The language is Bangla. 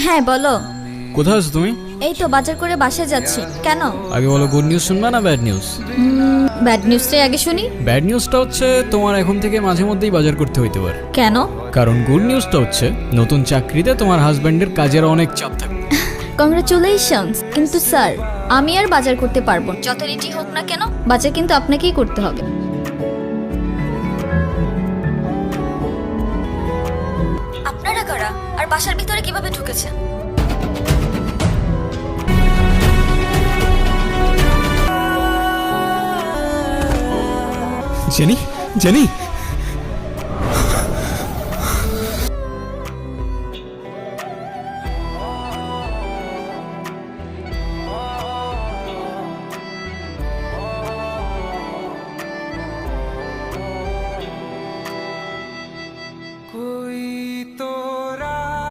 হ্যাঁ বলো। কোথায় আছো তুমি? এই তো বাজার করে বাসায় যাচ্ছি। কেন? আগে বলো, গুড নিউজ শুনবা না ব্যাড নিউজ? ব্যাড নিউজটাই আগে শুনি। ব্যাড নিউজটা হচ্ছে তোমার এখন থেকে মাঝে মধ্যেই বাজার করতে হইতে পারে। কেন? কারণ গুড নিউজটা হচ্ছে নতুন চাকরিতে তোমার হাজবেন্ডের কাজের অনেক চাপ থাকবে। কংগ্রাচুলেশনস। কিন্তু স্যার, আমি আর বাজার করতে পারবো না। যত রেটি হোক না কেন, বাজার কিন্তু আপনাকেই করতে হবে। আপনারা কারা আর বাসার ভিতরে কিভাবে ঢুকেছেন? Jenny, jenny,